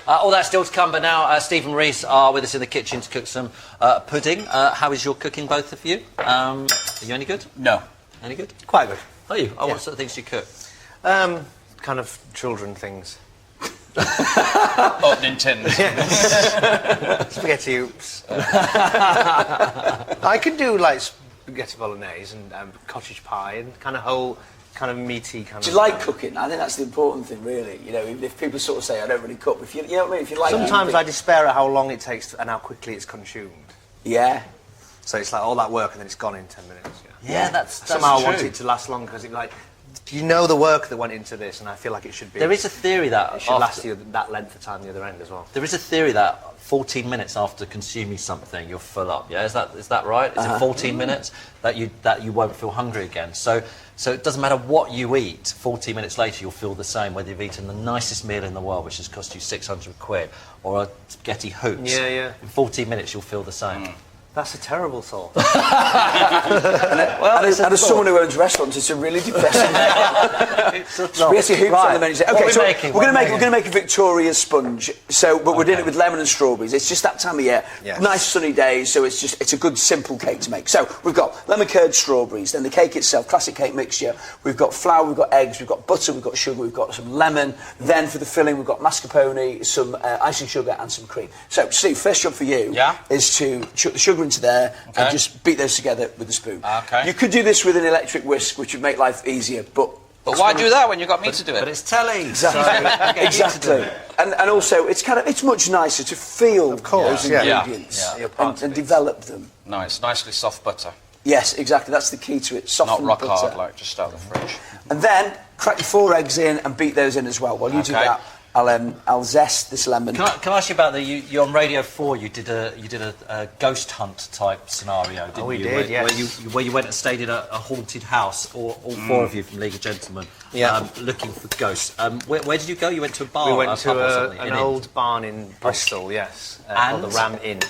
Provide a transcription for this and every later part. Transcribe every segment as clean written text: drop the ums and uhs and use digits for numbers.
All that still to come, but now Steve and Reece are with us in the kitchen to cook some pudding. How is your cooking, both of you? Are you any good? No. Any good? Quite good. Are you? Oh, what sort of things do you cook? Kind of children things. Opening tins. Spaghetti oops. I can do like spaghetti bolognese and cottage pie and kind of whole, kind of meaty kind of. Do you like cooking? I think that's the important thing, really. You know, if people sort of say I don't really cook, if you know what I mean, if you like. Sometimes I despair at how long it takes and how quickly it's consumed. Yeah. So it's like all that work and then it's gone in 10 minutes. Yeah, that's somehow true. I want it to last longer because it's like. You know the work that went into this, and I feel like it should be. There is a theory that it should last you that length of time the other end as well. There is a theory that 14 minutes after consuming something, you're full up. Yeah, is that right? Is it 14 minutes that you won't feel hungry again? So it doesn't matter what you eat. 14 minutes later, you'll feel the same whether you've eaten the nicest meal in the world, which has cost you 600 quid, or a spaghetti hoops. Yeah. In 14 minutes, you'll feel the same. That's a terrible thought. As someone who owns restaurants, it's a really depressing. Spaghetti hoops on the menu. Okay, so we're going to make a Victoria sponge. But we're doing it with lemon and strawberries. It's just that time of year. Yes. Nice sunny days, so it's a good simple cake to make. So we've got lemon curd, strawberries, then the cake itself, classic cake mixture. We've got flour, we've got eggs, we've got butter, we've got sugar, we've got some lemon. Then for the filling, we've got mascarpone, some icing sugar, and some cream. So Steve, first job for you is to chuck the sugar into there and just beat those together with a spoon. Okay. You could do this with an electric whisk, which would make life easier, but why do that when you've got me to do it? But it's telly. Exactly. Exactly. And also, it's much nicer to feel those ingredients and develop them. Nice, nicely soft butter. Yes, exactly. That's the key to it. Soft Not rock butter. hard, like just out of the fridge. And then crack your 4 eggs in and beat those in as well. While you do that, I'll zest this lemon. Can I ask you about you on Radio 4? You did a ghost hunt type scenario, didn't you? We did, yes. Where you went and stayed in a haunted house, all 4 of you from League of Gentlemen, looking for ghosts. Where did you go? You went to a bar. We went to an old barn in Bristol, called the Ram Inn.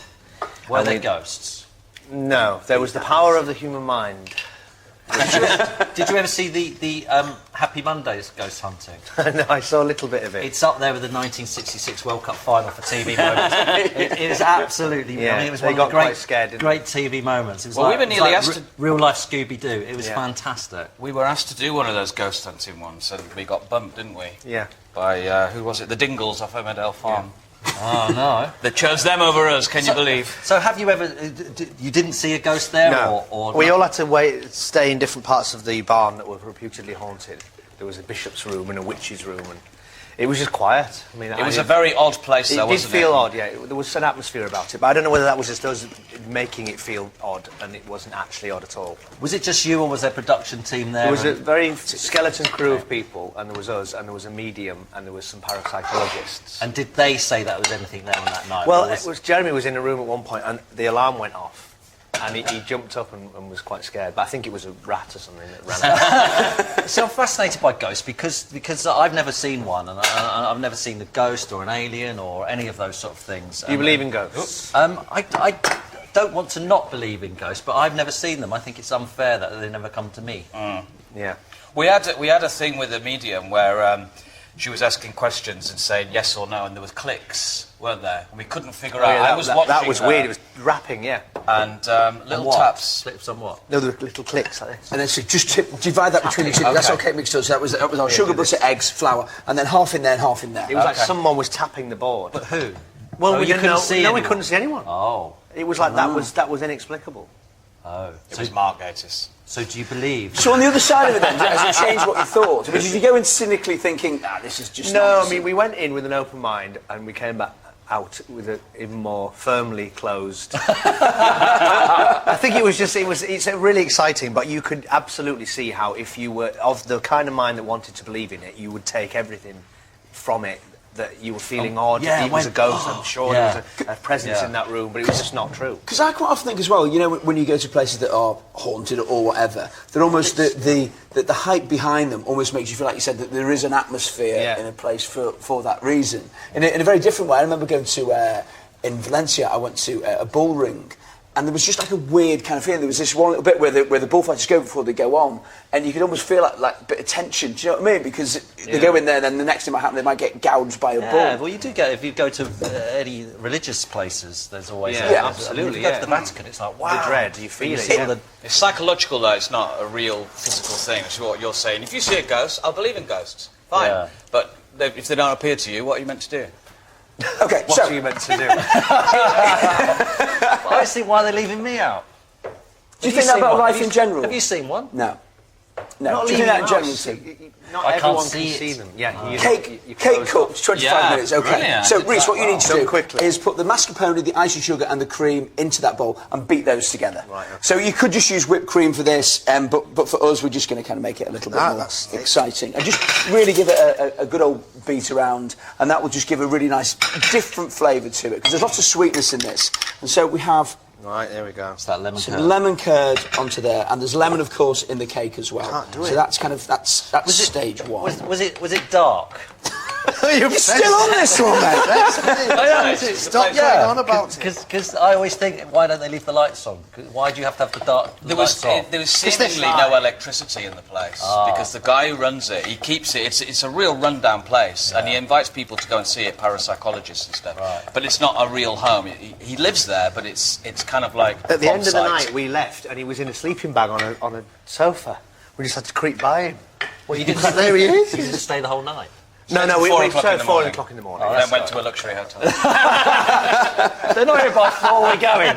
Were there ghosts? No, there was the power of the human mind. Did you ever see the Happy Mondays ghost hunting? No, I saw a little bit of it. It's up there with the 1966 World Cup final for TV moments. It is absolutely. I mean, it was one of the great TV moments. It was we were nearly asked to real life Scooby-Doo. It was fantastic. We were asked to do one of those ghost hunting ones, and we got bumped, didn't we? Yeah. By who was it? The Dingles off Emmerdale Farm. Oh no! They chose them over us. Can you believe? So, have you ever? You didn't see a ghost there, no. or we all had to stay in different parts of the barn that were reputedly haunted. There was a bishop's room and a witch's room, and it was just quiet. I mean, it was a very odd place, though, wasn't it? It did feel odd, yeah. There was an atmosphere about it, but I don't know whether that was just us making it feel odd, and it wasn't actually odd at all. Was it just you, or was there a production team there? There was a very skeleton crew of people, and there was us, and there was a medium, and there was some parapsychologists. And did they say that there was anything there on that night? Well, Jeremy was in a room at one point, and the alarm went off. And he jumped up and was quite scared, but I think it was a rat or something that ran out. So I'm fascinated by ghosts because I've never seen one, and I've never seen a ghost or an alien or any of those sort of things. Do you believe in ghosts? I don't want to not believe in ghosts, but I've never seen them. I think it's unfair that they never come to me. Yeah. We had a thing with a medium where she was asking questions and saying yes or no, and there was clicks, weren't there? And we couldn't figure out. Yeah, I was watching that was weird. It was rapping, yeah. And little taps. Clips on what? No, there were little clicks like this. And then so just divide that between the two. That's okay mixed up. So that was our sugar, butter, eggs, flour, and then half in there and half in there. It was like someone was tapping the board. But who? Well, we couldn't see anyone. No, we couldn't see anyone. Oh. It was like that was inexplicable. Oh. It was Mark Gatiss. So do you believe? So on the other side of it then, has it changed what you thought? I mean, did you go in cynically thinking, this is just No, nice? I mean, we went in with an open mind and we came back out with an even more firmly closed. I think it's really exciting, but you could absolutely see how if you were of the kind of mind that wanted to believe in it, you would take everything from it that you were feeling odd. It was a ghost, I'm sure there was a presence in that room, but it was just not true. Because I quite often think as well, you know, when you go to places that are haunted or whatever, they're almost the hype behind them almost makes you feel like you said that there is an atmosphere in a place for that reason. In a very different way. I remember going to in Valencia, I went to a bull ring. and there was just like a weird kind of feeling. There was this one little bit where the bullfighters go before they go on, and you could almost feel like a bit of tension. Do you know what I mean? Because they go in there, then the next thing might happen, they might get gouged by a bull. Yeah, well, you do get, if you go to any religious places, there's always... absolutely, If you go to the Vatican, it's like, wow. The dread, you feel it. Yeah. It's psychological, though. It's not a real physical thing. It's what you're saying. If you see a ghost, I'll believe in ghosts. Fine. Yeah. But if they don't appear to you, what are you meant to do? Okay, what are you meant to do? I see why they're leaving me out. Do you think that about life in general? Have you seen one? No. No. Do you think that in general? Not I everyone can't can see them. Yeah. Cake cups, 25 minutes. Okay. Brilliant. So, Reece, what you need to do quickly is put the mascarpone, the icing sugar, and the cream into that bowl and beat those together. Right. Okay. So you could just use whipped cream for this, but for us, we're just going to kind of make it a little bit more exciting and just really give it a good old beat around, and that will just give a really nice, different flavour to it because there's lots of sweetness in this, and so we have. Right, there we go. It's that lemon curd. Lemon curd onto there, and there's lemon, of course, in the cake as well. Can't do so it. that's kind of that's stage one. Was it dark? You're still on this one, mate. Stop going on about it. Because I always think, why don't they leave the lights on? Why do you have to have the lights on? There was seemingly no electricity in the place because the guy who runs it, he keeps it. It's a real rundown place, and he invites people to go and see it, parapsychologists and stuff. Right. But it's not a real home. He lives there, but it's kind of like at the end of the night we left, and he was in a sleeping bag on a sofa. We just had to creep by him. Well, you didn't. There he is. You didn't stay the whole night. No, we 4 o'clock in the morning. Then went to a luxury hotel. They're not here by 4. We're going.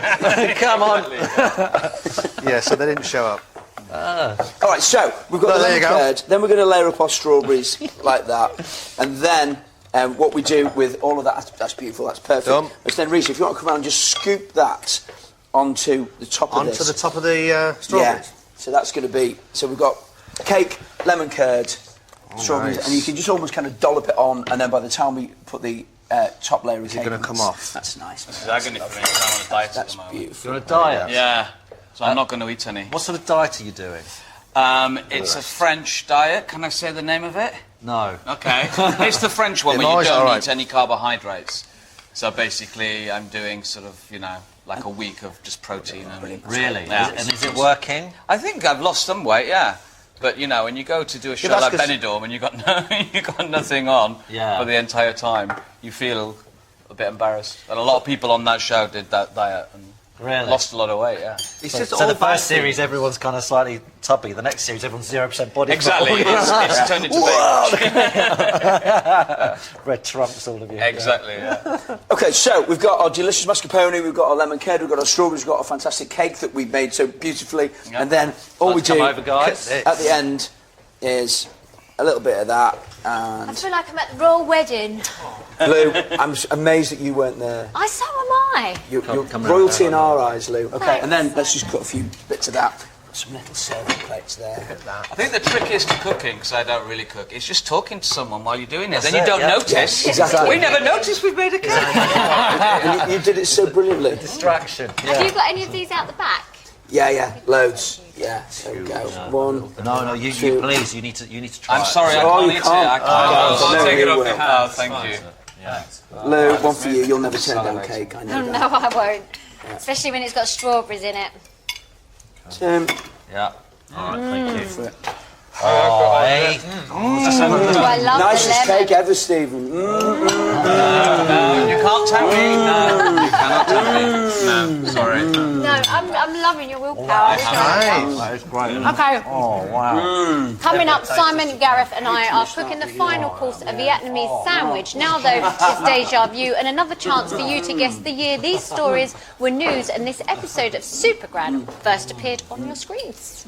Come on. Yeah, so they didn't show up. All right, so we've got the lemon curd. Then we're going to layer up our strawberries like that, and then what we do with all of that. That's beautiful. That's perfect. Done. But then, Reece, if you want to come around and just scoop that onto the top of this. Onto the top of the strawberries. Yeah. So that's going to be. So we've got cake, lemon curd. Strawberries, nice. and you can just almost kind of dollop it on, and then by the time we put the top layer of cake, going to come off. That's nice. This is agony for me. I'm on a diet at the moment. Beautiful. You're on a diet. Yeah, so I'm not going to eat any. What sort of diet are you doing? It's a French diet. Can I say the name of it? No. Okay. It's the French one where you don't eat any carbohydrates. So basically, I'm doing sort of, like a week of just protein only. Really? Yeah. And is it working? I think I've lost some weight, yeah. But, when you go to do a show like Benidorm and you got nothing on for the entire time, you feel a bit embarrassed. And a lot of people on that show did that diet and lost a lot of weight, yeah. It's just so the first series, everyone's kind of slightly tubby. The next series, everyone's 0% body Exactly. It's turned into red trumps all of you. Exactly, yeah. Okay, so we've got our delicious mascarpone, we've got our lemon curd, we've got our strawberries, we've got a fantastic cake that we've made so beautifully, and then all we do over, guys. at the end is a little bit of that, and... I feel like I'm at the royal wedding. Lou, I'm amazed that you weren't there. So am I. You're royalty in our eyes, Lou. Okay, and then let's just cut a few bits of that. Some little serving plates there. I think the trick is to cooking, because I don't really cook, it's just talking to someone while you're doing it. Then you don't notice. Yes, exactly. We never noticed we've made a cake. And you did it so brilliantly. Distraction. Have you got any of these out the back? Yeah, loads. Yeah, there we go. One. No, you please, you need to try. I'm sorry, I can't eat it. I'll take it off your hand. Thank you. Yeah. Lou, one for you. You'll never turn down cake. I know No, that. I won't. Especially when it's got strawberries in it. Yeah. All right, thank you. For it. Oh, hey. I love Nicest the lemon. cake ever, Stephen. No, you can't tell me. No, you cannot tell me. No, sorry. No, I'm loving your willpower. That is great. Okay. Oh, wow. Coming up, Simon, Gareth and I are cooking the final course of Vietnamese sandwich. Now, though, it's Deja Vu and another chance for you to guess the year these stories were news and this episode of Supergrad first appeared on your screens.